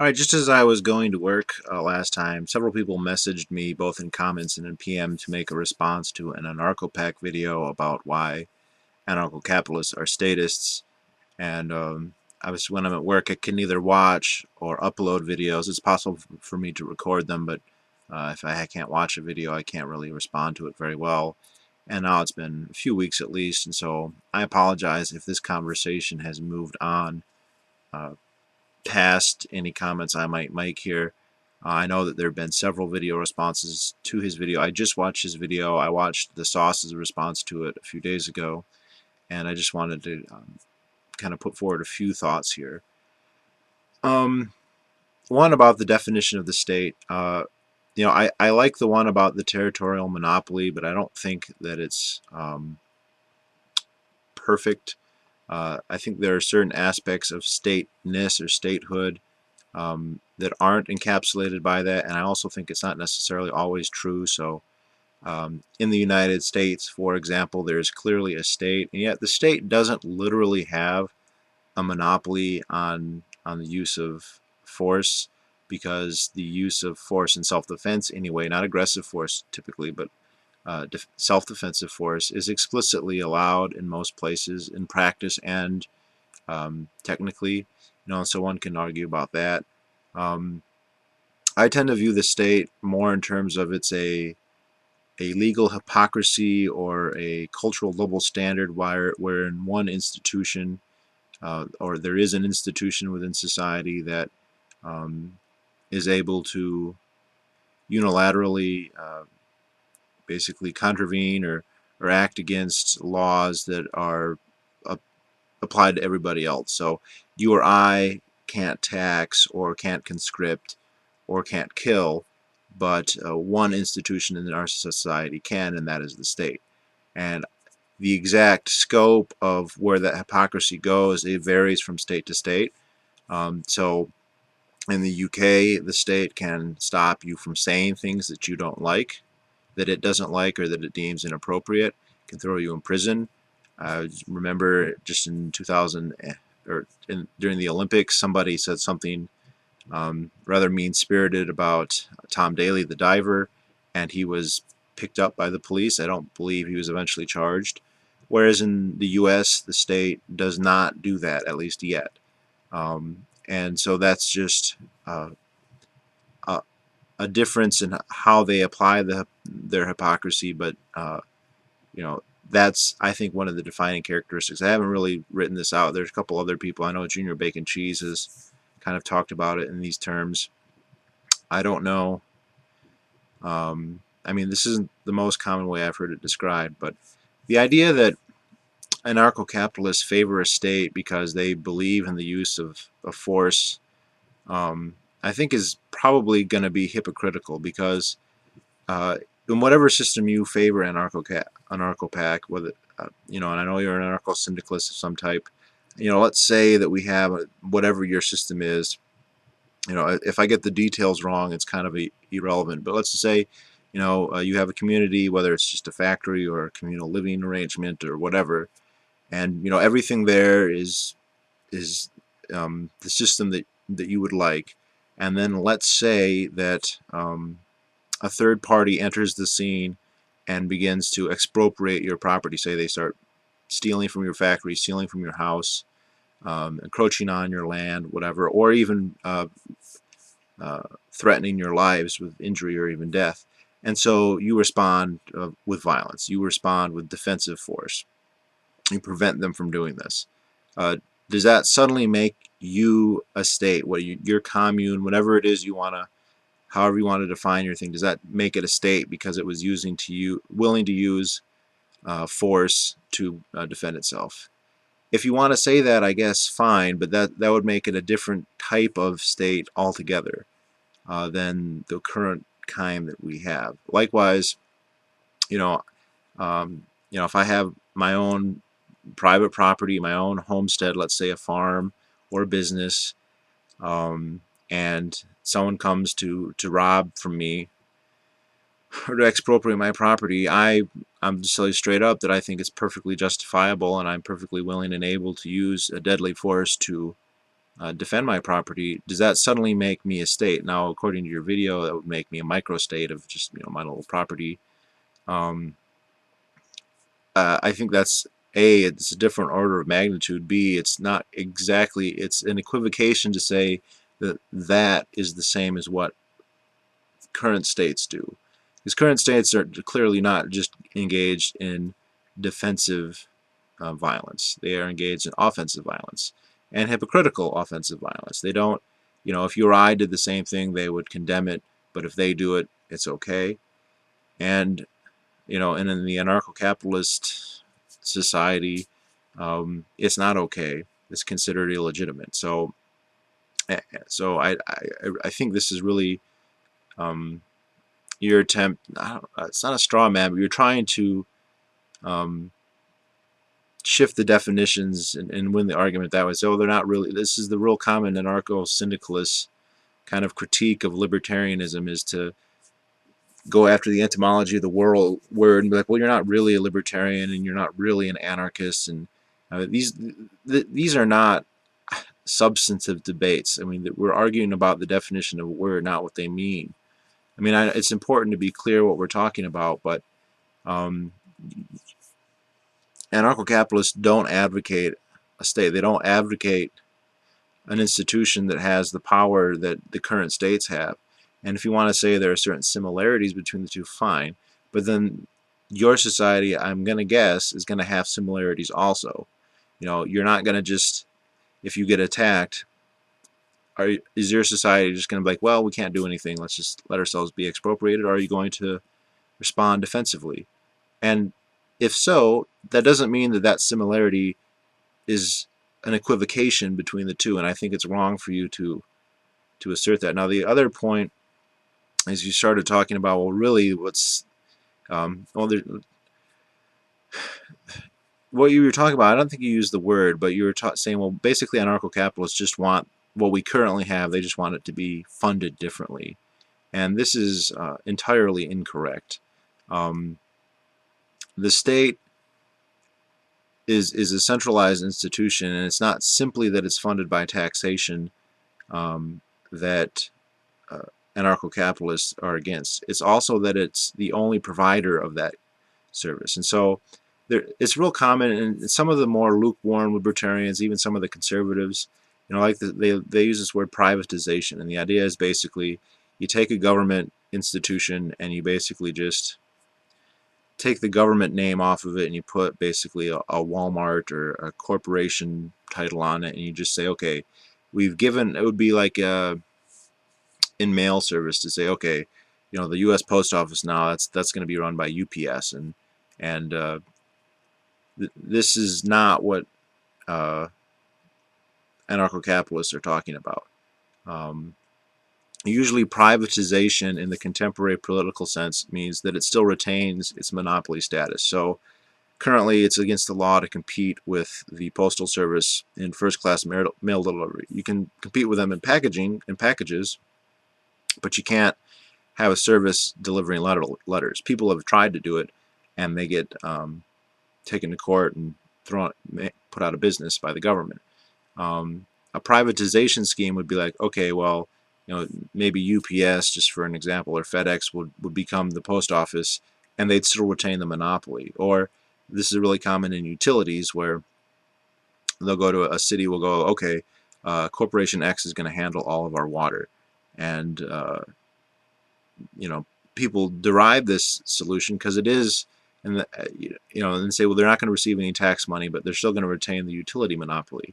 Alright, just as I was going to work last time, several people messaged me both in comments and in PM to make a response to an anarchopac video about why anarcho-capitalists are statists. And obviously when I'm at work I can neither watch or upload videos. It's possible for me to record them, but if I can't watch a video I can't really respond to it very well. And now it's been a few weeks at least, and so I apologize if this conversation has moved on uh, past any comments I might make here. I know that there have been several video responses to his video. I just watched his video. I watched the Sauce's response to it a few days ago, and I just wanted to kind of put forward a few thoughts here. Um, One about the definition of the state. I like the one about the territorial monopoly, but I don't think that it's perfect. I think there are certain aspects of stateness or statehood that aren't encapsulated by that, and I also think it's not necessarily always true. So in the United States, for example, there's clearly a state, and yet the state doesn't literally have a monopoly on the use of force, because the use of force in self-defense anyway, not aggressive force typically, but self-defensive force is explicitly allowed in most places in practice and technically, so one can argue about that. Um, I tend to view the state more in terms of it's a legal hypocrisy or a cultural double standard where in one institution or there is an institution within society that um, is able to unilaterally basically contravene or act against laws that are uh, applied to everybody else. So you or I can't tax or can't conscript or can't kill, but one institution in our society can, and that is the state. And the exact scope of where that hypocrisy goes, it varies from state to state. So in the UK, the state can stop you from saying things that you don't like, that it doesn't like, or that it deems inappropriate. It can throw you in prison. Remember, just in 2000, during the Olympics, somebody said something rather mean-spirited about Tom Daley, the diver, and he was picked up by the police. I don't believe he was eventually charged. Whereas in the U.S., the state does not do that, at least yet. And so that's just uh, a, a difference in how they apply their hypocrisy, but you know that's, I think, one of the defining characteristics. I haven't really written this out. There's a couple other people. I know Junior Bacon Cheese has kind of talked about it in these terms. I don't know. I mean, this isn't the most common way I've heard it described, but the idea that anarcho-capitalists favor a state because they believe in the use of force, I think is probably going to be hypocritical, because in whatever system you favor anarchopac, whether and I know you're an anarcho-syndicalist of some type. Let's say that we have whatever your system is. If I get the details wrong, it's kind of irrelevant. But let's just say, you have a community, whether it's just a factory or a communal living arrangement or whatever, and everything there is the system that you would like. And then let's say that a third party enters the scene and begins to expropriate your property. Say they start stealing from your factory, stealing from your house, encroaching on your land, whatever, or even threatening your lives with injury or even death. And so you respond with violence. You respond with defensive force. You prevent them from doing this. Uh, does that suddenly make you a state? Your commune, whatever it is you want to, however you want to define your thing, does that make it a state because it was willing to use force to defend itself? If you want to say that, I guess fine, but that would make it a different type of state altogether than the current kind that we have. Likewise, you know, if I have my own private property, my own homestead, let's say a farm or a business, and someone comes to rob from me or to expropriate my property, I'm just telling you straight up that I think it's perfectly justifiable, and I'm perfectly willing and able to use a deadly force to defend my property, does that suddenly make me a state? Now, according to your video, that would make me a microstate of just my little property. Um, I think that's A, it's a different order of magnitude. B, it's not exactly, it's an equivocation to say that that is the same as what current states do. Because current states are clearly not just engaged in defensive violence. They are engaged in offensive violence and hypocritical offensive violence. They don't, if you or I did the same thing, they would condemn it, but if they do it, it's okay. And, and in the anarcho-capitalist society, it's not okay. It's considered illegitimate. So I think this is really your attempt. It's not a straw man, but you're trying to um, shift the definitions and win the argument that way. So they're not really. This is the real common anarcho-syndicalist kind of critique of libertarianism, is to go after the etymology of the word and be like, well, you're not really a libertarian and you're not really an anarchist, and these are not substantive debates. I mean, we're arguing about the definition of a word, not what they mean. I mean, it's important to be clear what we're talking about, but um, anarcho-capitalists don't advocate a state. They don't advocate an institution that has the power that the current states have. And if you want to say there are certain similarities between the two, fine. But then your society, I'm going to guess, is going to have similarities also. You're not going to just, if you get attacked, is your society just going to be like, well, we can't do anything, let's just let ourselves be expropriated? Or are you going to respond defensively? And if so, that doesn't mean that that similarity is an equivocation between the two, and I think it's wrong for you to assert that. Now, the other point is you started talking about, well, really, what you were talking about. I don't think you used the word, but you were saying, well, basically, anarcho-capitalists just want what we currently have. They just want it to be funded differently, and this is entirely incorrect. Um, the state is a centralized institution, and it's not simply that it's funded by taxation that uh, anarcho-capitalists are against. It's also that it's the only provider of that service. And so it's real common, and some of the more lukewarm libertarians, even some of the conservatives, they use this word privatization, and the idea is basically you take a government institution and you basically just take the government name off of it, and you put basically a Walmart or a corporation title on it, and you just say, okay, it would be like in mail service to say, okay, the U.S. Post Office now, that's going to be run by UPS, and this is not what uh, anarcho-capitalists are talking about. Um, Usually, privatization in the contemporary political sense means that it still retains its monopoly status. So currently, it's against the law to compete with the Postal Service in first-class mail delivery. You can compete with them in packages, but you can't have a service delivering letters. People have tried to do it, and they get taken to court and put out of business by the government. A privatization scheme would be like, okay, well, maybe UPS, just for an example, or FedEx would become the post office, and they'd still retain the monopoly. Or this is really common in utilities, where they'll go to a city, will go, okay, Corporation X is going to handle all of our water, and people derive this solution because it is, and say, well, they're not going to receive any tax money, but they're still going to retain the utility monopoly.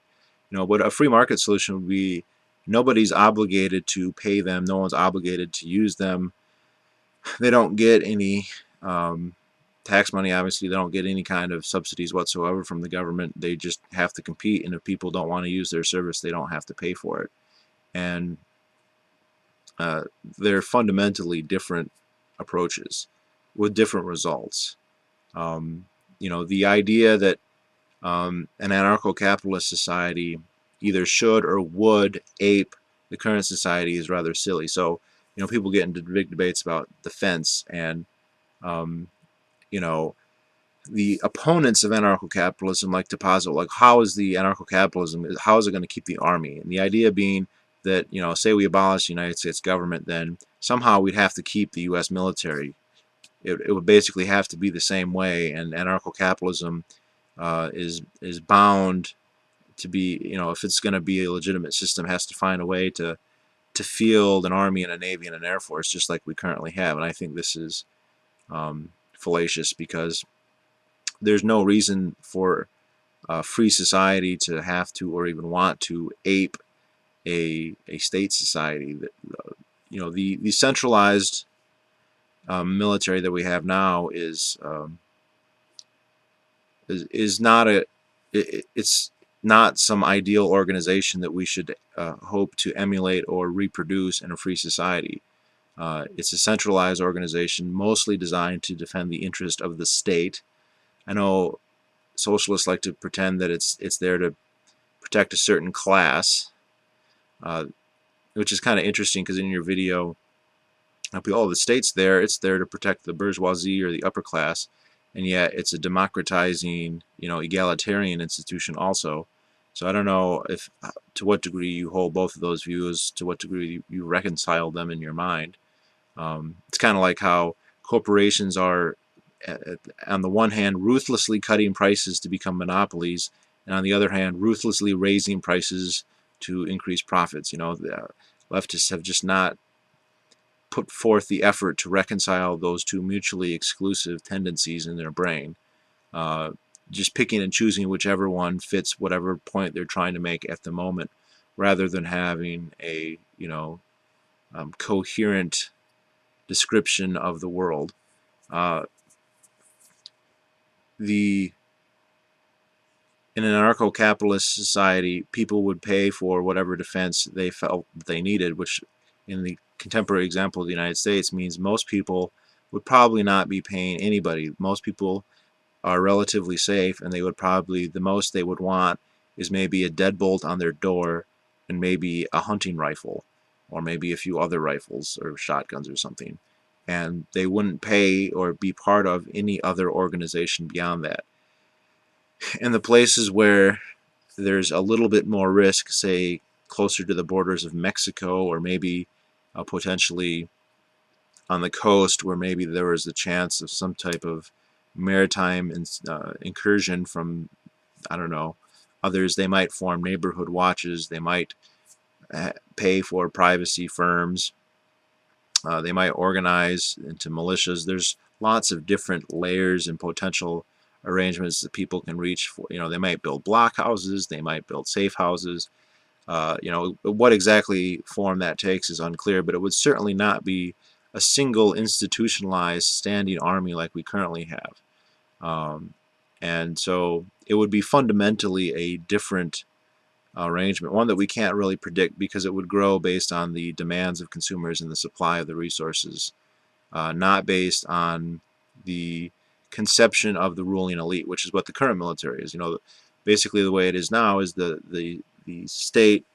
But a free market solution would be nobody's obligated to pay them, no one's obligated to use them. They don't get any tax money, obviously. They don't get any kind of subsidies whatsoever from the government. They just have to compete, and if people don't want to use their service, they don't have to pay for it. And they're fundamentally different approaches with different results. The idea that an anarcho-capitalist society either should or would ape the current society is rather silly. So, people get into big debates about defense and, um, you know, the opponents of anarcho-capitalism like to posit, like, how is the anarcho-capitalism, how is it going to keep the army? And the idea being that, say we abolish the United States government, then somehow we'd have to keep the U.S. military. It would basically have to be the same way, and anarcho-capitalism is bound to be, if it's going to be a legitimate system, has to find a way to field an army and a navy and an air force just like we currently have. And I think this is fallacious, because there's no reason for a free society to have to, or even want to, ape a state society. That the centralized military that we have now is not it's not some ideal organization that we should hope to emulate or reproduce in a free society. It's a centralized organization mostly designed to defend the interest of the state. I know socialists like to pretend that it's there to protect a certain class, uh, which is kind of interesting, because in your video, oh, the state's there, it's there to protect the bourgeoisie or the upper class, and yet it's a democratizing, egalitarian institution also. So I don't know if to what degree you hold both of those views, to what degree you reconcile them in your mind. It's kind of like how corporations are, on the one hand, ruthlessly cutting prices to become monopolies, and on the other hand, ruthlessly raising prices to increase profits. The leftists have just not put forth the effort to reconcile those two mutually exclusive tendencies in their brain, uh, just picking and choosing whichever one fits whatever point they're trying to make at the moment, rather than having a coherent description of the world. Uh, the In an anarcho-capitalist society, people would pay for whatever defense they felt they needed, which in the contemporary example of the United States means most people would probably not be paying anybody. Most people are relatively safe, and they would probably, the most they would want is maybe a deadbolt on their door and maybe a hunting rifle, or maybe a few other rifles or shotguns or something. And they wouldn't pay or be part of any other organization beyond that. In the places where there's a little bit more risk, say closer to the borders of Mexico, or maybe potentially on the coast, where maybe there was a chance of some type of maritime incursion from, I don't know, others. They might form neighborhood watches. They might pay for privacy firms. They might organize into militias. There's lots of different layers and potential arrangements that people can reach for. They might build block houses. They might build safe houses. What exactly form that takes is unclear, but it would certainly not be a single institutionalized standing army like we currently have. And so it would be fundamentally a different arrangement, one that we can't really predict, because it would grow based on the demands of consumers and the supply of the resources, not based on the conception of the ruling elite, which is what the current military is. Basically the way it is now is the state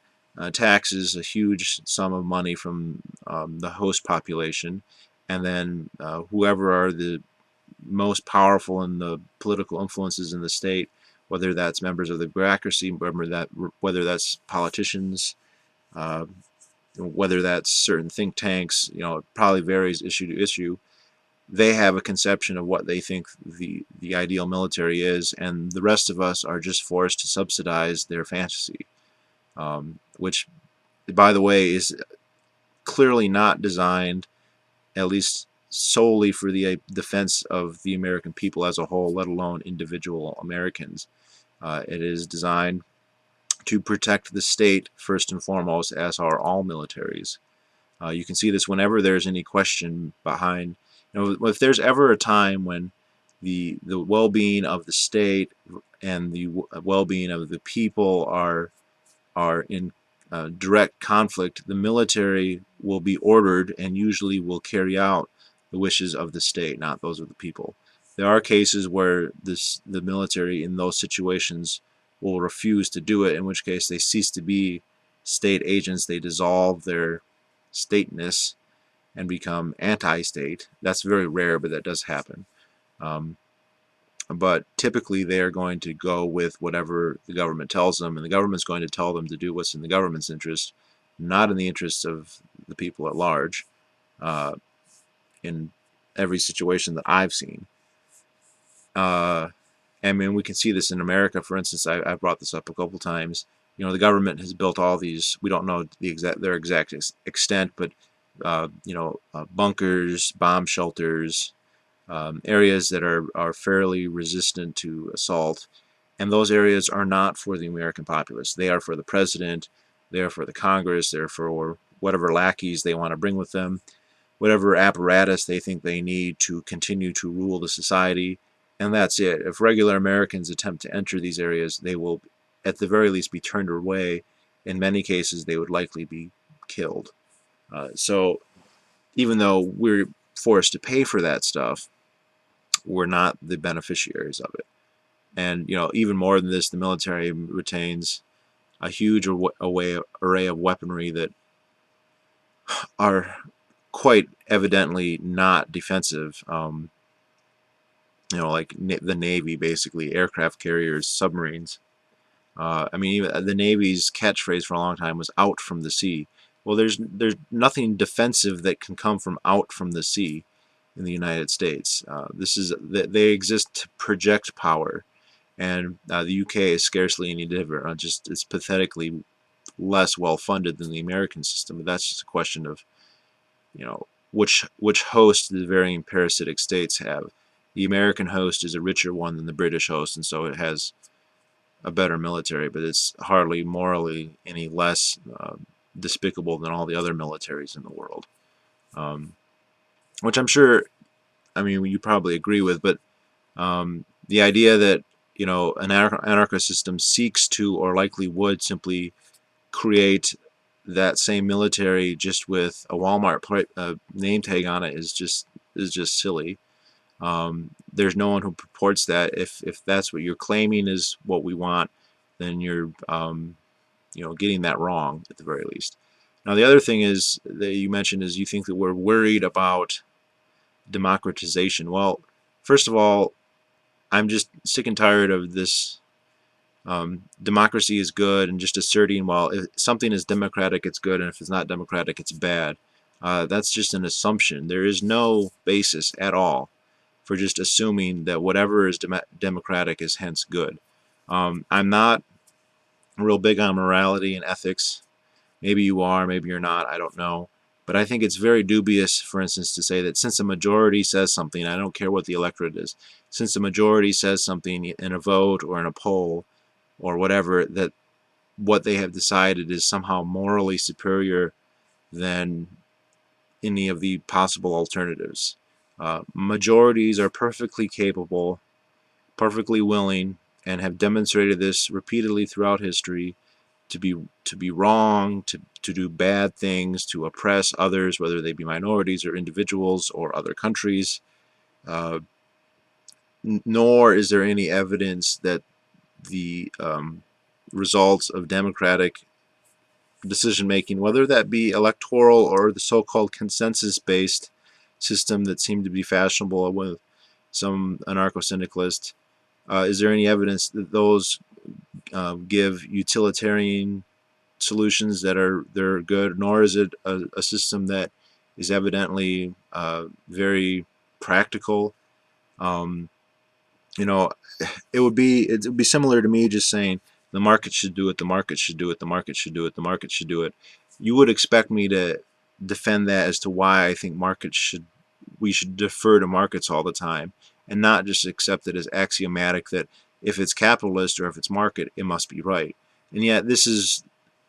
taxes a huge sum of money from the host population, and then whoever are the most powerful in the political influences in the state, whether that's members of the bureaucracy, whether that's politicians, uh, whether that's certain think tanks, it probably varies issue to issue. They have a conception of what they think the ideal military is, and the rest of us are just forced to subsidize their fantasy, which, by the way, is clearly not designed, at least solely, for the defense of the American people as a whole, let alone individual Americans. It is designed to protect the state first and foremost, as are all militaries. You can see this whenever there's any question behind, if there's ever a time when the well-being of the state and the well-being of the people are in direct conflict, the military will be ordered and usually will carry out the wishes of the state, not those of the people. There are cases where the military in those situations will refuse to do it, in which case they cease to be state agents. They dissolve their stateness and become anti-state. That's very rare, but that does happen. Um, but typically they are going to go with whatever the government tells them, and the government's going to tell them to do what's in the government's interest, not in the interest of the people at large, uh, in every situation that I've seen. Uh, I mean, we can see this in America, for instance. I've brought this up a couple times. You know, the government has built all these. We don't know their exact extent, but bunkers, bomb shelters, areas that are fairly resistant to assault, and those areas are not for the American populace. They are for the president. They are for the Congress. They're for whatever lackeys they want to bring with them, whatever apparatus they think they need to continue to rule the society, and that's it. If regular Americans attempt to enter these areas, they will, at the very least, be turned away. In many cases, they would likely be killed. So even though we're forced to pay for that stuff, we're not the beneficiaries of it. And even more than this, the military retains a huge array of weaponry that are quite evidently not defensive. Like the Navy, basically, aircraft carriers, submarines. I mean, even the Navy's catchphrase for a long time was "out from the sea." Well, there's nothing defensive that can come from out from the sea in the United States. They exist to project power, and the UK is scarcely any different. Just it's pathetically less well funded than the American system. But that's just a question of which host the varying parasitic states have. The American host is a richer one than the British host, and so it has a better military, but it's hardly morally any less despicable than all the other militaries in the world. Um, which I'm sure, I mean, you probably agree with, but the idea that an anarcho system seeks to or likely would simply create that same military just with a Walmart name tag on it is just silly. There's no one who purports that. If that's what you're claiming is what we want, then you're getting that wrong at the very least. Now the other thing is that you mentioned is you think that we're worried about democratization. Well, first of all, I'm just sick and tired of this. Democracy is good, and just asserting, well, if something is democratic, it's good, and if it's not democratic, it's bad. That's just an assumption. There is no basis at all for just assuming that whatever is democratic is hence good. I'm not real big on morality and ethics. Maybe you are, maybe you're not, I don't know. But I think it's very dubious, for instance, to say that since a majority says something, I don't care what the electorate is, since the majority says something in a vote or in a poll or whatever, that what they have decided is somehow morally superior than any of the possible alternatives. Majorities are perfectly capable, perfectly willing, and have demonstrated this repeatedly throughout history to be wrong, to do bad things, to oppress others, whether they be minorities or individuals or other countries. Uh, Nor is there any evidence that the results of democratic decision making, whether that be electoral or the so-called consensus-based system that seemed to be fashionable with some anarcho-syndicalists, is there any evidence that those give utilitarian solutions that are they're good, nor is it a system that is evidently very practical. Um, you know, it would be similar to me just saying the market should do it, the market should do it, the market should do it, the market should do it. You would expect me to defend that as to why I think we should defer to markets all the time and not just accept it as axiomatic that if it's capitalist or if it's market, it must be right. And yet this is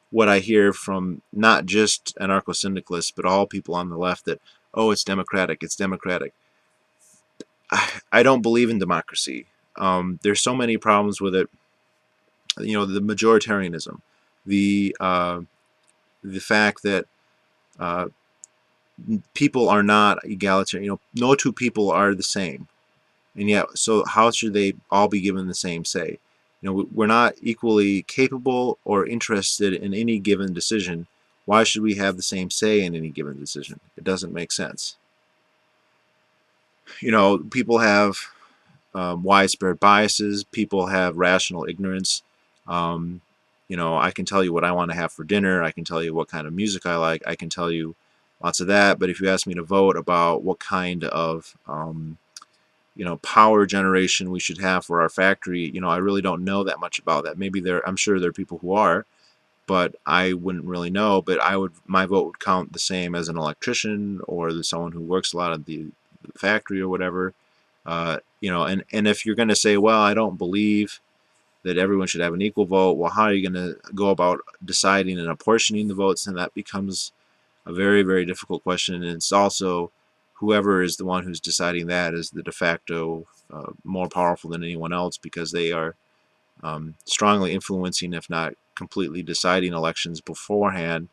what I hear from not just anarcho-syndicalists, but all people on the left that, oh, it's democratic, it's democratic. I don't believe in democracy. There's so many problems with it. The majoritarianism, the uh, the fact that uh, people are not egalitarian. No two people are the same, and yet, so how should they all be given the same say? We're not equally capable or interested in any given decision. Why should we have the same say in any given decision? It doesn't make sense. People have widespread biases. People have rational ignorance. Um, I can tell you what I want to have for dinner. I can tell you what kind of music I like. I can tell you lots of that. But if you ask me to vote about what kind of power generation we should have for our factory, I really don't know that much about that. Maybe I'm sure there are people who are, but I wouldn't really know. But my vote would count the same as an electrician or someone who works a lot at the factory or whatever. And if you're going to say, well, I don't believe that everyone should have an equal vote, well, how are you going to go about deciding and apportioning the votes? And that becomes a very, very difficult question. And it's also whoever is the one who's deciding that is the de facto more powerful than anyone else, because they are strongly influencing, if not completely deciding elections beforehand.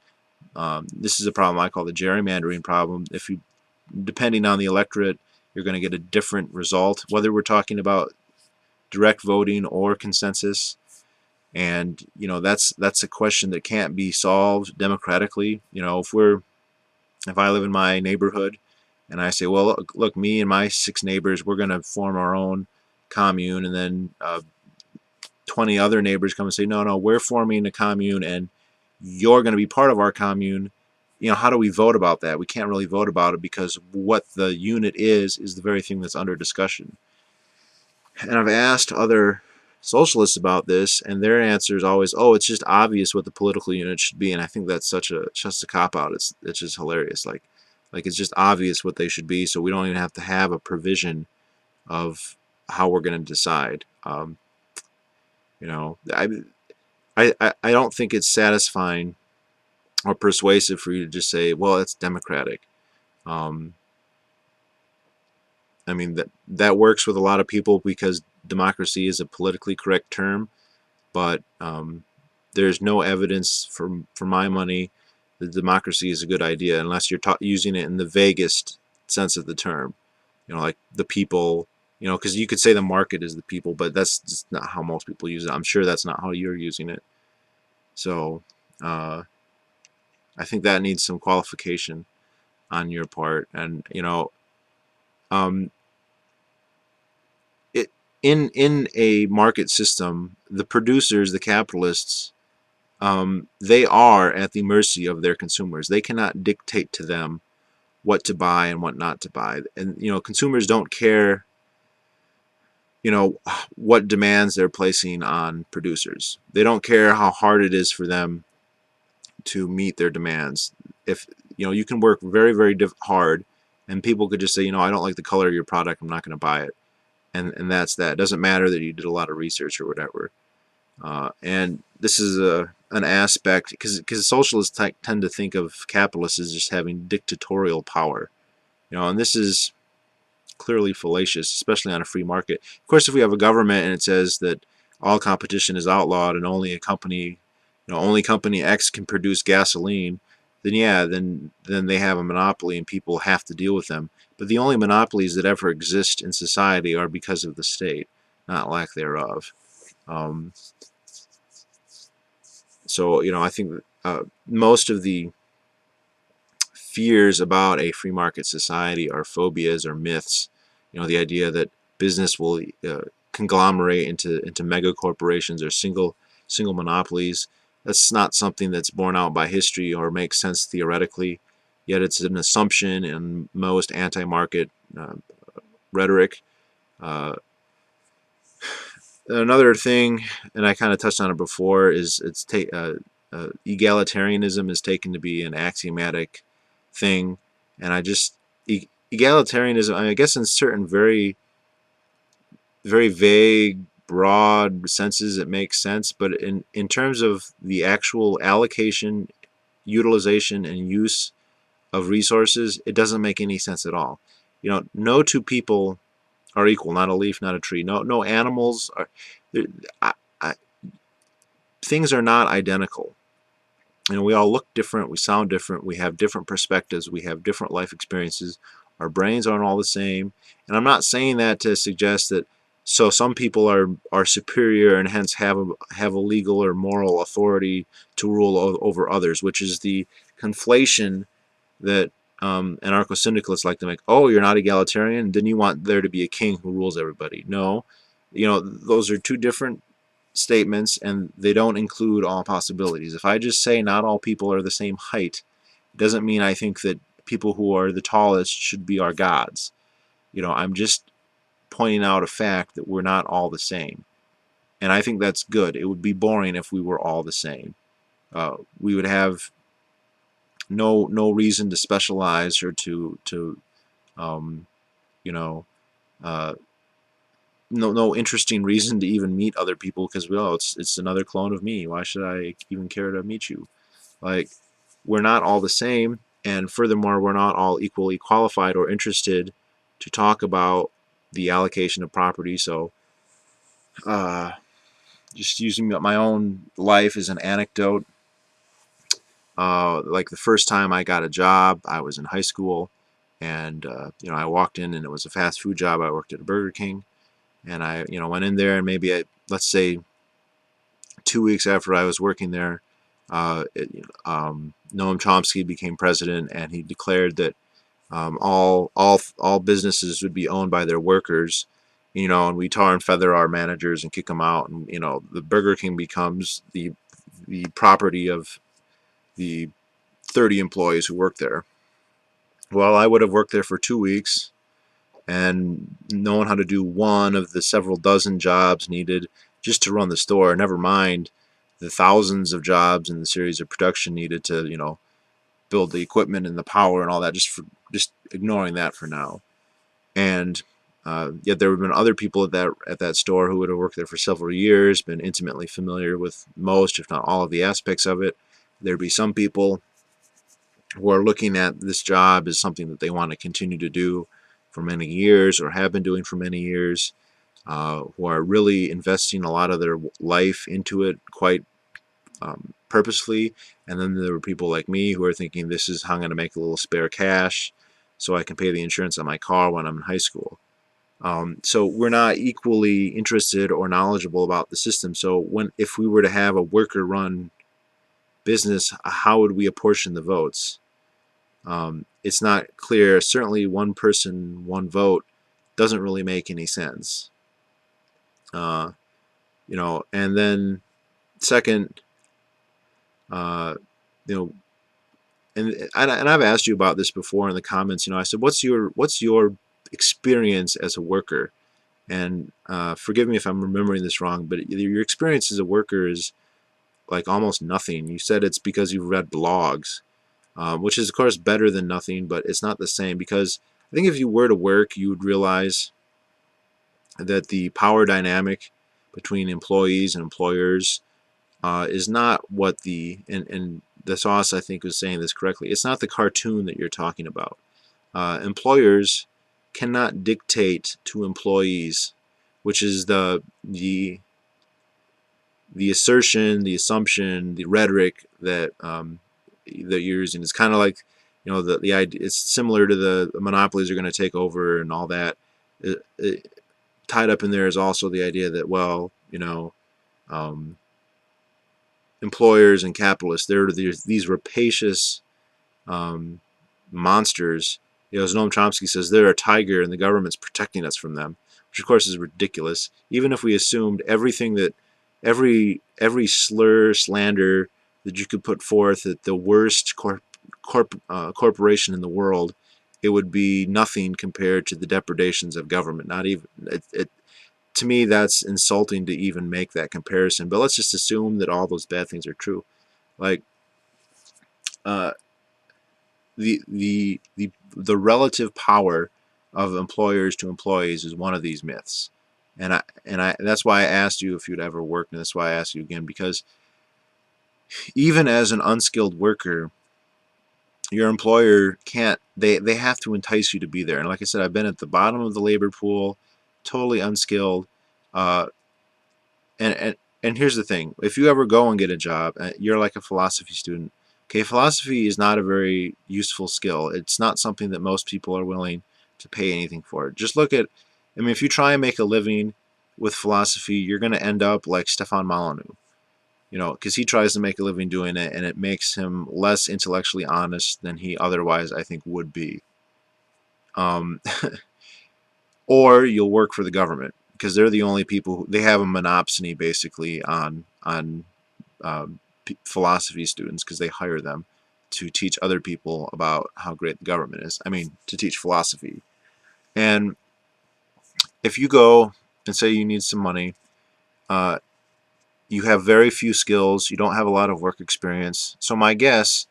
This is a problem I call the gerrymandering problem. If you, depending on the electorate, you're going to get a different result, whether we're talking about direct voting or consensus. And that's a question that can't be solved democratically. If I live in my neighborhood and I say, well, look, me and my 6 neighbors, we're going to form our own commune, and then 20 other neighbors come and say, no, no, we're forming a commune and you're going to be part of our commune. How do we vote about that? We can't really vote about it, because what the unit is the very thing that's under discussion. And I've asked other socialists about this, and their answer is always, oh, it's just obvious what the political unit should be. And I think that's just a cop out. It's just hilarious. Like it's just obvious what they should be, so we don't even have to have a provision of how we're going to decide. You know, I don't think it's satisfying or persuasive for you to just say, well, it's democratic. Um, I mean, that works with a lot of people because democracy is a politically correct term, but there's no evidence for my money that democracy is a good idea unless you're using it in the vaguest sense of the term. Like the people, because you could say the market is the people, but that's just not how most people use it. I'm sure that's not how you're using it. So I think that needs some qualification on your part. And um, it in a market system, the producers, the capitalists, they are at the mercy of their consumers. They cannot dictate to them what to buy and what not to buy. And consumers don't care what demands they're placing on producers. They don't care how hard it is for them to meet their demands. If you can work very, very hard, and people could just say, I don't like the color of your product, I'm not going to buy it, and that's that. It doesn't matter that you did a lot of research or whatever. And this is an aspect, because socialists tend to think of capitalists as just having dictatorial power, and this is clearly fallacious, especially on a free market. Of course, if we have a government and it says that all competition is outlawed and only company X can produce gasoline, then yeah, then they have a monopoly and people have to deal with them. But the only monopolies that ever exist in society are because of the state, not lack thereof. Um, so I think most of the fears about a free market society are phobias or myths. The idea that business will conglomerate into mega corporations or single monopolies. That's not something that's borne out by history or makes sense theoretically. Yet it's an assumption in most anti-market rhetoric. Uh, Another thing, and I kind of touched on it before, is egalitarianism is taken to be an axiomatic thing, and egalitarianism, I guess in certain very, very vague, broad senses it makes sense, but in terms of the actual allocation, utilization, and use of resources, it doesn't make any sense at all. No two people are equal, not a leaf, not a tree. No animals are. I, I, things are not identical. We all look different, we sound different, we have different perspectives, we have different life experiences. Our brains aren't all the same. And I'm not saying that to suggest that some people are superior and hence have a legal or moral authority to rule over others, which is the conflation that Anarcho-syndicalists like to make, oh, you're not egalitarian, then you want there to be a king who rules everybody. No, those are two different statements, and they don't include all possibilities. If I just say not all people are the same height, it doesn't mean I think that people who are the tallest should be our gods. I'm just pointing out a fact that we're not all the same. And I think that's good. It would be boring if we were all the same. We would have no reason to specialize or to um, you know uh, no interesting reason to even meet other people, because it's another clone of me. Why should I even care to meet you? Like, we're not all the same, and furthermore, we're not all equally qualified or interested to talk about the allocation of property. So, uh, just using my own life as an anecdote, like the first time I got a job, I was in high school, and I walked in and it was a fast food job. I worked at a Burger King, and I went in there, and maybe let's say 2 weeks after I was working there, Noam Chomsky became president, and he declared that all businesses would be owned by their workers. And we tar and feather our managers and kick them out, and the Burger King becomes the property of the 30 employees who work there. Well, I would have worked there for 2 weeks and known how to do one of the several dozen jobs needed just to run the store, never mind the thousands of jobs in the series of production needed to, build the equipment and the power and all that, just ignoring that for now. And yet there have been other people at that store who would have worked there for several years, been intimately familiar with most, if not all, of the aspects of it. There'd be some people who are looking at this job as something that they want to continue to do for many years or have been doing for many years, who are really investing a lot of their life into it quite purposely. And then there were people like me who are thinking, this is how I'm going to make a little spare cash so I can pay the insurance on my car when I'm in high school. So we're not equally interested or knowledgeable about the system. So if we were to have a worker-run business, how would we apportion the votes? It's not clear. Certainly, one person, one vote doesn't really make any sense. Uh, and then second, uh, you know, and I've asked you about this before in the comments. I said, what's your experience as a worker? And forgive me if I'm remembering this wrong, but your experience as a worker is like almost nothing. You said it's because you've read blogs, which is of course better than nothing, but it's not the same, because I think if you were to work, you would realize that the power dynamic between employees and employers is not what and the sauce, I think, was saying this correctly. It's not the cartoon that you're talking about. Employers cannot dictate to employees, which is the assertion, the assumption, the rhetoric that you're using. It's kind of like, the idea. It's similar to the monopolies are going to take over and all that. Tied up in there is also the idea that, well, um, employers and capitalists, they're these rapacious um, monsters. As Noam Chomsky says, they're a tiger and the government's protecting us from them, which of course is ridiculous. Even if we assumed everything that every slur, slander that you could put forth at the worst corporation in the world, it would be nothing compared to the depredations of government. Not even to me, that's insulting to even make that comparison. But let's just assume that all those bad things are true. Like, uh, the relative power of employers to employees is one of these myths, and that's why I asked you if you'd ever worked, and that's why I asked you again, because even as an unskilled worker, your employer can't they have to entice you to be there. And like I said, I've been at the bottom of the labor pool, totally unskilled, uh, and and here's the thing: if you ever go and get a job, you're like a philosophy student. Okay, philosophy is not a very useful skill. It's not something that most people are willing to pay anything for. Just look at, I mean, if you try and make a living with philosophy, you're going to end up like Stefan Molyneux. because he tries to make a living doing it, and it makes him less intellectually honest than he otherwise, I think, would be. Um, or you'll work for the government because they're the only people they have a monopsony basically on philosophy students because they hire them to teach other people about how great the government is. I mean, to teach philosophy. And if you go and say you need some money, uh, you have very few skills, you don't have a lot of work experience. So my guess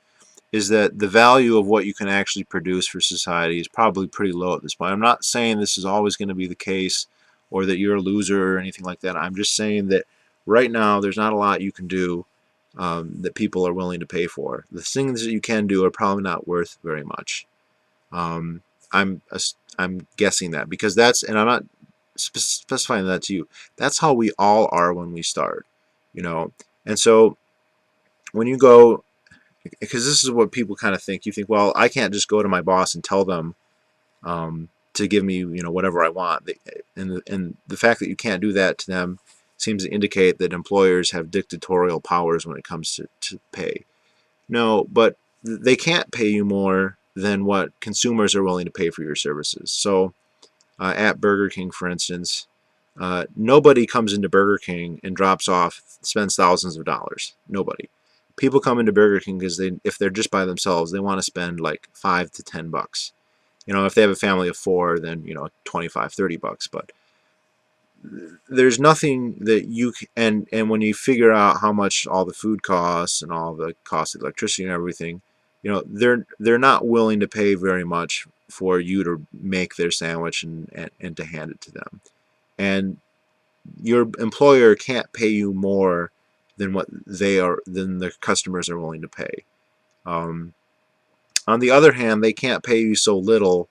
is that the value of what you can actually produce for society is probably pretty low at this point. I'm not saying this is always going to be the case or that you're a loser or anything like that. I'm just saying that right now there's not a lot you can do that people are willing to pay for. The things that you can do are probably not worth very much. Um, I'm I'm guessing that because that's, and I'm not specifying that to you. That's how we all are when we start, you know. And so when you go, because this is what people kind of think. You think, well, I can't just go to my boss and tell them to give me, whatever I want. And the fact that you can't do that to them seems to indicate that employers have dictatorial powers when it comes to pay. No, but they can't pay you more than what consumers are willing to pay for your services. So at Burger King, for instance, nobody comes into Burger King and drops off, spends thousands of dollars. Nobody. People come into Burger King because if they're just by themselves, they want to spend like $5 to $10. If they have a family of four, then 25, $30. But there's nothing that and when you figure out how much all the food costs and all the cost of electricity and everything, they're not willing to pay very much for you to make their sandwich and to hand it to them. And your employer can't pay you more than what the customers are willing to pay. Um, on the other hand, they can't pay you so little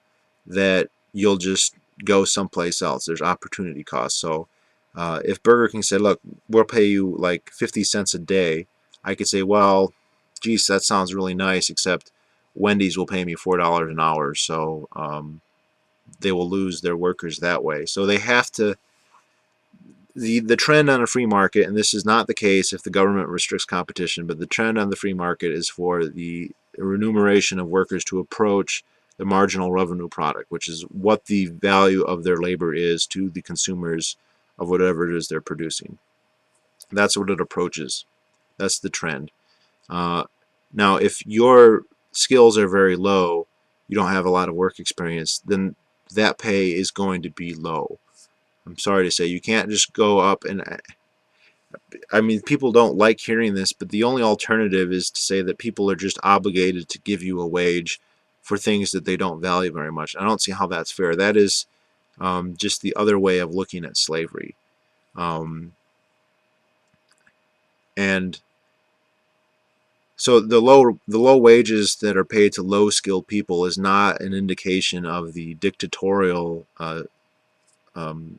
that you'll just go someplace else. There's opportunity costs. So if Burger King said, look, we'll pay you like 50 cents a day, I could say, well, geez, that sounds really nice, except Wendy's will pay me $4 an hour. So they will lose their workers that way. So they have to, the trend on a free market, and this is not the case if the government restricts competition, but the trend on the free market is for the remuneration of workers to approach the marginal revenue product, which is what the value of their labor is to the consumers of whatever it is they're producing. That's what it approaches. That's the trend. Uh, Now, if your skills are very low, you don't have a lot of work experience, then that pay is going to be low. I'm sorry to say, you can't just go up and I mean, people don't like hearing this, but the only alternative is to say that people are just obligated to give you a wage for things that they don't value very much. I don't see how that's fair. That is just the other way of looking at slavery. Um, and so the low wages that are paid to low skilled people is not an indication of the dictatorial um,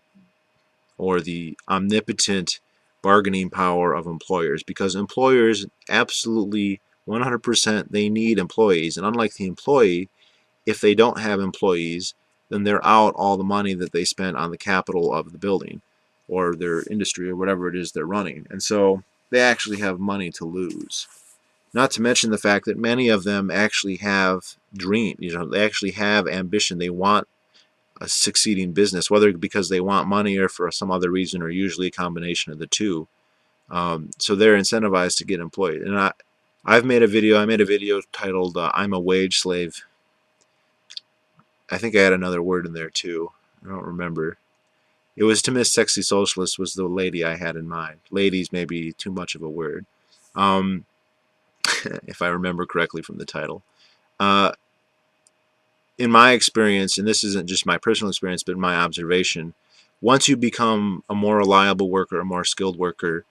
or the omnipotent bargaining power of employers, because employers absolutely 100% they need employees, and unlike the employee, if they don't have employees, then they're out all the money that they spent on the capital of the building or their industry or whatever it is they're running, and so they actually have money to lose. Not to mention the fact that many of them actually have dream, they actually have ambition. They want a succeeding business, whether because they want money or for some other reason, or usually a combination of the two. So they're incentivized to get employed. And I've made a video. I made a video titled "I'm a Wage Slave." I think I had another word in there too. I don't remember. It was to Miss Sexy Socialist was the lady I had in mind. Ladies may be too much of a word, um, if I remember correctly from the title. Uh, in my experience, and this isn't just my personal experience, but my observation, once you become a more reliable worker, a more skilled worker,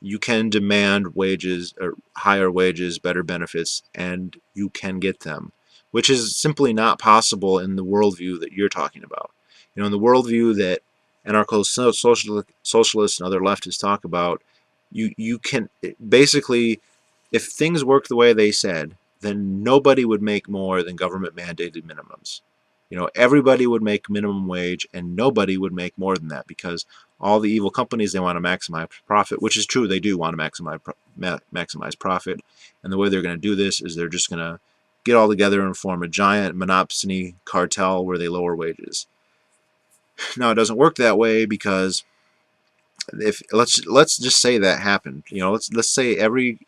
you can demand wages or higher wages, better benefits, and you can get them, which is simply not possible in the worldview that you're talking about. In the worldview that anarcho-socialists and other leftists talk about, you can basically, if things worked the way they said, then nobody would make more than government mandated minimums. Everybody would make minimum wage and nobody would make more than that because All the evil companies, they want to maximize profit, which is true. They do want to maximize profit, and the way they're going to do this is they're just going to get all together and form a giant monopsony cartel where they lower wages. Now it doesn't work that way because if let's just say that happened, let's say every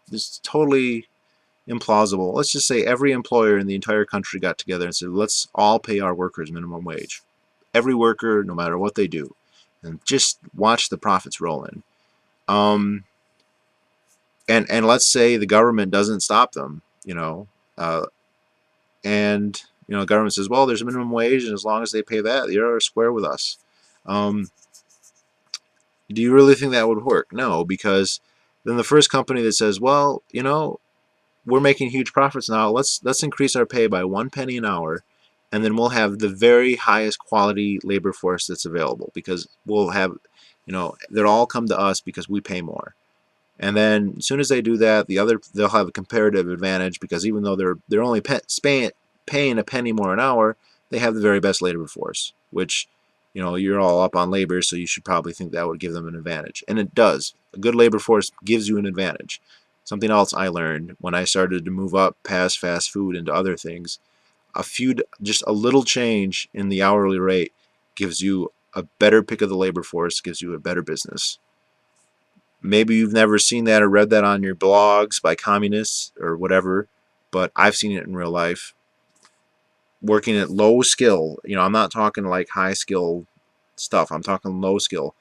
this totally implausible. Let's just say every employer in the entire country got together and said, let's all pay our workers minimum wage. Every worker, no matter what they do, and just watch the profits roll in. Um, and let's say the government doesn't stop them, uh, and the government says, well, there's a minimum wage, and as long as they pay that, you're square with us. Um, do you really think that would work? No, because then the first company that says, well, we're making huge profits now. Let's increase our pay by 1 penny an hour, and then we'll have the very highest quality labor force that's available because we'll have, they'll all come to us because we pay more. And then as soon as they do that, they'll have a comparative advantage because even though they're only paying a penny more an hour, they have the very best labor force, which you're all up on labor, so you should probably think that would give them an advantage. And it does. A good labor force gives you an advantage. Something else I learned when I started to move up past fast food into other things, just a little change in the hourly rate gives you a better pick of the labor force, gives you a better business. Maybe you've never seen that or read that on your blogs by communists or whatever, but I've seen it in real life. Working at low skill, I'm not talking like high skill stuff. I'm talking low skill.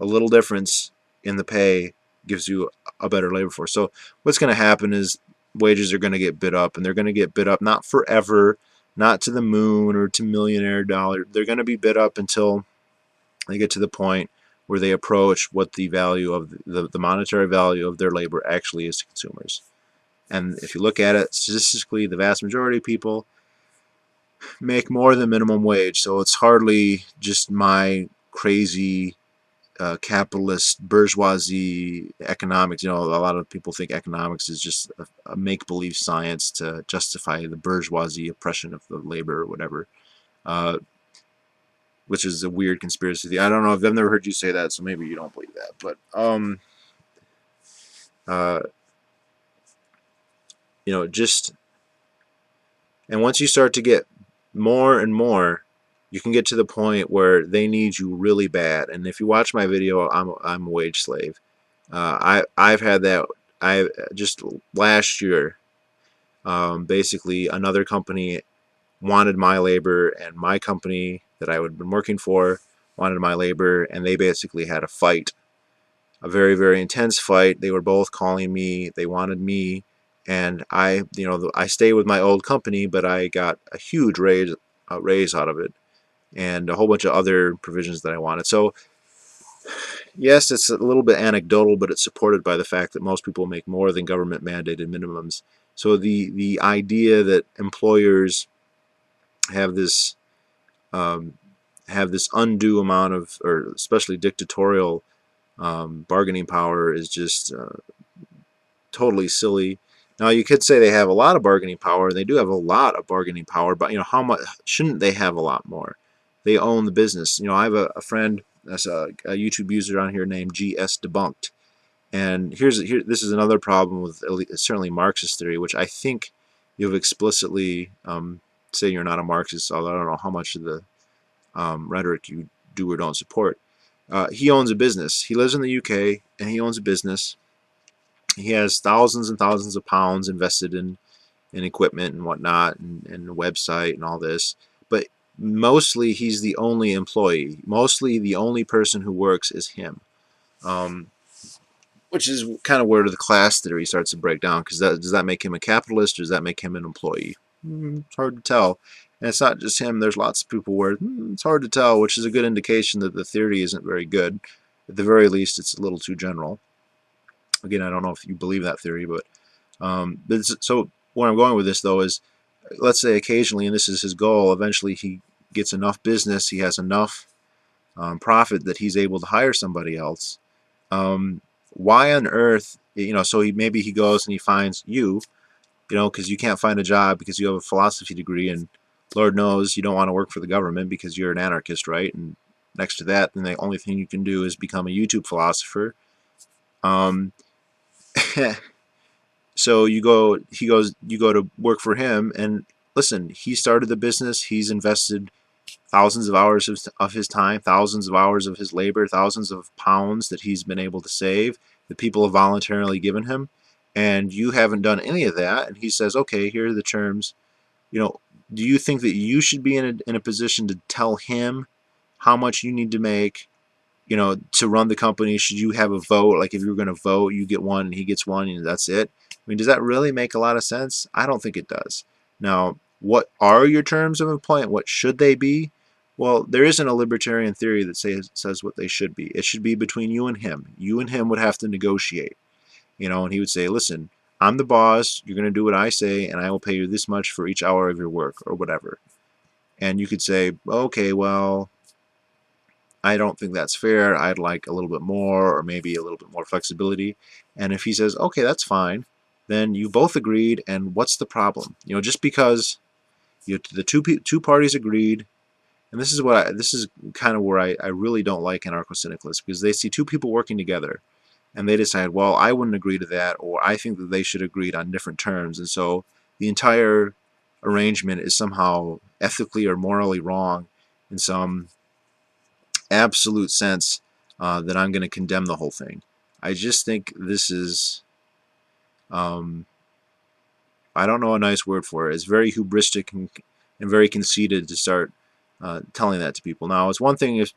A little difference in the pay gives you a better labor force. So what's going to happen is wages are going to get bid up, and they're going to get bid up not forever, not to the moon or to millionaire dollar. They're going to be bid up until they get to the point where they approach what the value of the monetary value of their labor actually is to consumers. And if you look at it statistically, the vast majority of people make more than minimum wage. So it's hardly just my crazy capitalist bourgeoisie economics. A lot of people think economics is just a make-believe science to justify the bourgeoisie oppression of the labor or whatever. Which is a weird conspiracy theory. I don't know. I've never heard you say that, so maybe you don't believe that. But uh, just and once you start to get more and more, you can get to the point where they need you really bad. And if you watch my video, I'm a wage slave. I've had that. I just last year, basically another company wanted my labor, and my company that I had been working for wanted my labor, and they basically had a fight, a very, very intense fight. They were both calling me. They wanted me, and I stayed with my old company, but I got a huge raise out of it, and a whole bunch of other provisions that I wanted. So yes, it's a little bit anecdotal, but it's supported by the fact that most people make more than government mandated minimums. So the idea that employers have this um, undue amount of, or especially dictatorial bargaining power is just totally silly. Now you could say they have a lot of bargaining power. They do have a lot of bargaining power, but how much shouldn't they have a lot more? They own the business. I have a friend that's a YouTube user on here named GS Debunked, and this is another problem with certainly Marxist theory, which I think you've explicitly say you're not a Marxist, although I don't know how much of the rhetoric you do or don't support. He owns a business. He lives in the UK, and he owns a business. He has thousands and thousands of pounds invested in equipment and whatnot, and a website and all this. But mostly, he's the only employee. Mostly, the only person who works is him. Um, which is kind of where the class theory starts to break down, because does that make him a capitalist, or does that make him an employee? It's hard to tell. And it's not just him. There's lots of people where it's hard to tell, which is a good indication that the theory isn't very good. At the very least, it's a little too general. Again, I don't know if you believe that theory, so where I'm going with this, though, is let's say occasionally, and this is his goal, eventually he gets enough business, he has enough profit that he's able to hire somebody else. Why on earth, so maybe he goes and he finds you, because you can't find a job because you have a philosophy degree, and Lord knows you don't want to work for the government because you're an anarchist, right? And next to that, then the only thing you can do is become a YouTube philosopher. Um, so you go to work for him, and listen, he started the business. He's invested thousands of hours of his time, thousands of hours of his labor, thousands of pounds that he's been able to save that people have voluntarily given him, and you haven't done any of that. And he says, okay, here are the terms. You know, do you think that you should be in a position to tell him how much you need to make, you know, to run the company? Should you have a vote? Like if you were going to vote, you get one and he gets one and that's it. I mean, does that really make a lot of sense? I don't think it does. Now, what are your terms of employment? What should they be? Well, there isn't a libertarian theory that says what they should be. It should be between you and him. You and him would have to negotiate, you know, and he would say, listen, I'm the boss. You're going to do what I say, and I will pay you this much for each hour of your work or whatever. And you could say, okay, well, I don't think that's fair. I'd like a little bit more or maybe a little bit more flexibility. And if he says, okay, that's fine, then you both agreed, and what's the problem? You know, just because the two parties agreed, and this is kind of where I really don't like anarcho-syndicalists, because they see two people working together and they decide, well, I wouldn't agree to that, or I think that they should agree on different terms, and so the entire arrangement is somehow ethically or morally wrong in some absolute sense, that I'm going to condemn the whole thing. I just think this is, um, I don't know a nice word for it. It's very hubristic and very conceited to start telling that to people. Now, it's one thing if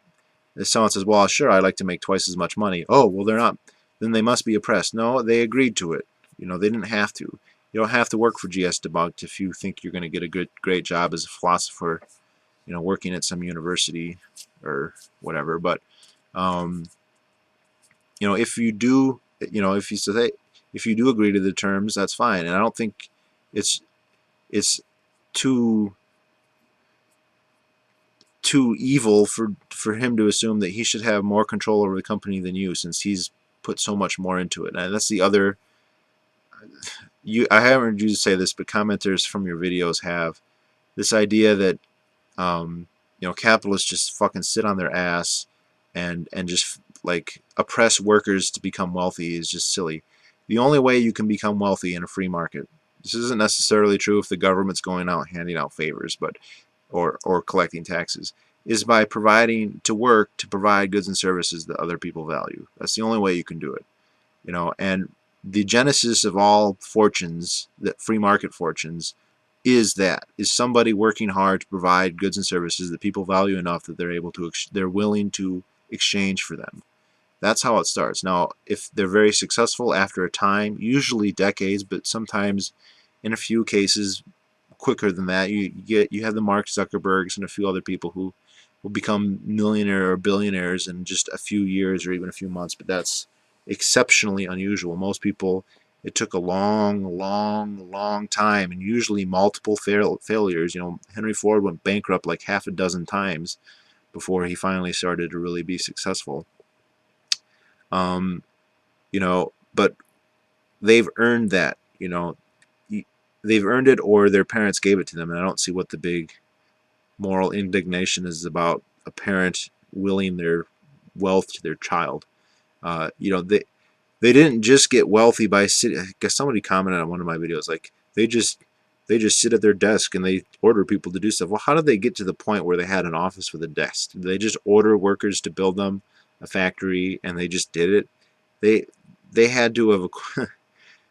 someone says, well, sure, I'd like to make twice as much money. Oh, well, they're not, then they must be oppressed. No, they agreed to it. You know, they didn't have to. You don't have to work for GS Debunked if you think you're going to get a great job as a philosopher, you know, working at some university or whatever. But um, you know, if you do, you know, if you say, if you do agree to the terms, that's fine. And I don't think it's it's too too evil for him to assume that he should have more control over the company than you, since he's put so much more into it. And that's the other, I haven't heard you say this, but commenters from your videos have this idea that you know, capitalists just fucking sit on their ass and just like oppress workers to become wealthy is just silly. The only way you can become wealthy in a free market, this isn't necessarily true if the government's going out handing out favors, but or collecting taxes, is by providing to work to provide goods and services that other people value. That's the only way you can do it. You know, and the genesis of all fortunes, that free market fortunes, is somebody working hard to provide goods and services that people value enough that they're willing to exchange for them. That's how it starts. Now, if they're very successful after a time, usually decades, but sometimes in a few cases quicker than that, you have the Mark Zuckerbergs and a few other people who will become millionaire or billionaires in just a few years or even a few months, but that's exceptionally unusual. Most people, it took a long time, and usually multiple failures. You know, Henry Ford went bankrupt like half a dozen times before he finally started to really be successful. Um, you know, but they've earned that. You know, they've earned it, or their parents gave it to them, and I don't see what the big moral indignation is about a parent willing their wealth to their child. You know, they didn't just get wealthy by sitting. I guess somebody commented on one of my videos, like they just sit at their desk and they order people to do stuff. Well, how did they get to the point where they had an office with a desk? Did they just order workers to build them a factory and they just did it? They they had to have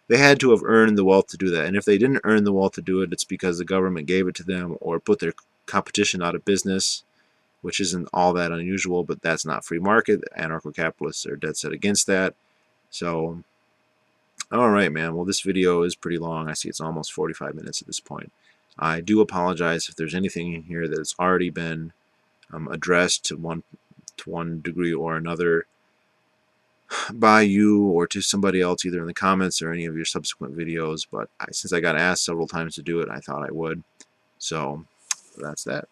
they had to have earned the wealth to do that. And if they didn't earn the wealth to do it, it's because the government gave it to them or put their competition out of business, which isn't all that unusual, but that's not free market. Anarcho-capitalists are dead set against that. So, all right, man. Well, this video is pretty long. I see it's almost 45 minutes at this point. I do apologize if there's anything in here that has already been addressed to one degree or another by you or to somebody else, either in the comments or any of your subsequent videos. But since I got asked several times to do it, I thought I would. So that's that.